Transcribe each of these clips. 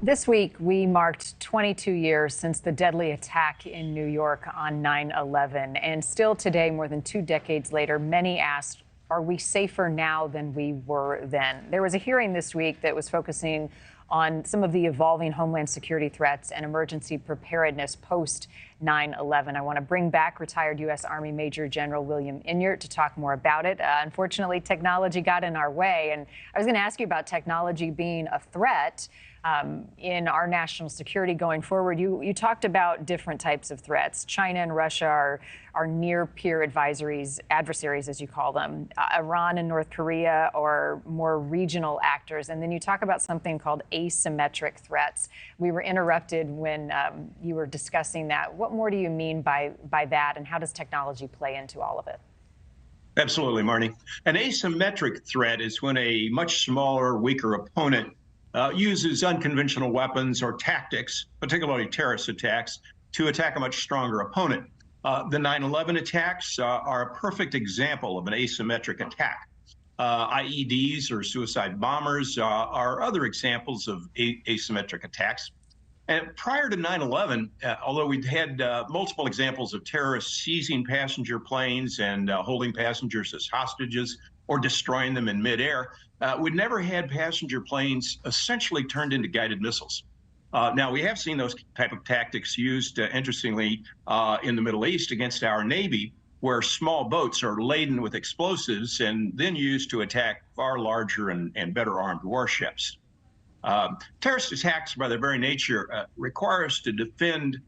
This week, we marked 22 years since the deadly attack in New York on 9/11. And still today, more than 2 decades later, many ask, are we safer now than we were then? There was a hearing this week that was focusing on some of the evolving homeland security threats and emergency preparedness post 9/11. I want to bring back retired U.S. Army Major General William Enyart to talk more about it. Unfortunately, technology got in our way. And I was going to ask you about technology being a threat in our national security going forward. You talked about different types of threats. China and Russia are near peer adversaries, as you call them. Iran and North Korea are more regional actors. And then you talk about something called asymmetric threats. We were interrupted when you were discussing that. What more do you mean by that, and how does technology play into all of it? Absolutely, Marni. An asymmetric threat is when a much smaller, weaker opponent uses unconventional weapons or tactics, particularly terrorist attacks, to attack a much stronger opponent. The 9/11 attacks are a perfect example of an asymmetric attack. IEDs or suicide bombers are other examples of asymmetric attacks. And prior to 9/11, although we'd had multiple examples of terrorists seizing passenger planes and holding passengers as hostages or destroying them in midair, we'd never had passenger planes essentially turned into guided missiles. Now, we have seen those type of tactics used, interestingly, in the Middle East against our Navy, where small boats are laden with explosives and then used to attack far larger and better armed warships. Terrorist attacks, by their very nature, require us to defend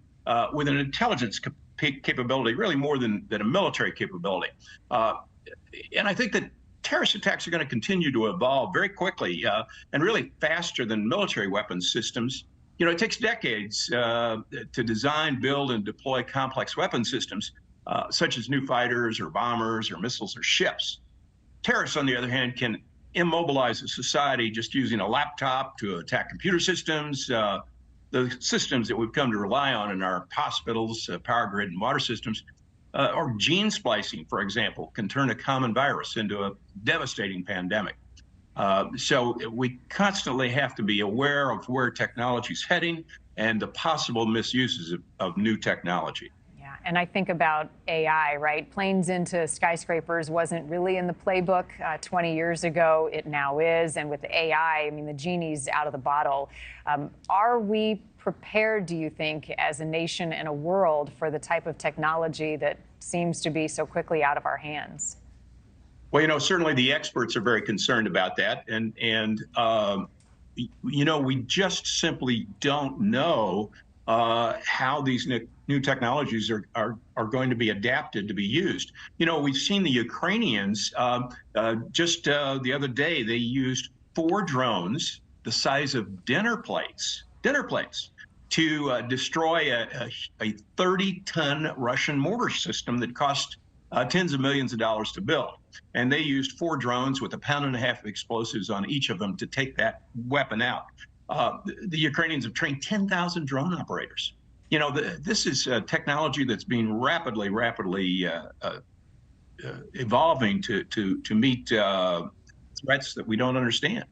with an intelligence capability, really more than a military capability. And I think that terrorist attacks are going to continue to evolve very quickly and really faster than military weapons systems. You know, it takes decades to design, build, and deploy complex weapon systems, such as new fighters or bombers or missiles or ships. Terrorists, on the other hand, can immobilize a society just using a laptop to attack computer systems, the systems that we've come to rely on in our hospitals, power grid, and water systems. Or gene splicing, for example, can turn a common virus into a devastating pandemic. So we constantly have to be aware of where technology is heading and the possible misuses of new technology. Yeah, and I think about AI, right? Planes into skyscrapers wasn't really in the playbook 20 years ago. It now is. And with AI, I mean, the genie's out of the bottle. Are we prepared, do you think, as a nation and a world for the type of technology that seems to be so quickly out of our hands? Well, you know, certainly the experts are very concerned about that. And you know, we just simply don't know how these new technologies are going to be adapted to be used. You know, we've seen the Ukrainians just the other day, they used 4 drones the size of dinner plates, to destroy a 30-ton Russian mortar system that cost tens of millions of dollars to build. And they used 4 drones with 1.5 pounds of explosives on each of them to take that weapon out. The Ukrainians have trained 10,000 drone operators. You know, this is technology that's being rapidly evolving to meet threats that we don't understand.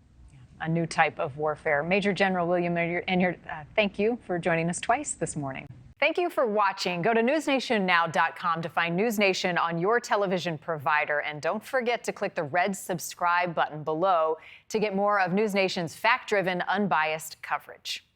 A new type of warfare. Major General William Enyart, thank you for joining us twice this morning. Thank you for watching. Go to newsnationnow.com to find NewsNation on your television provider. And don't forget to click the red subscribe button below to get more of NewsNation's fact-driven, unbiased coverage.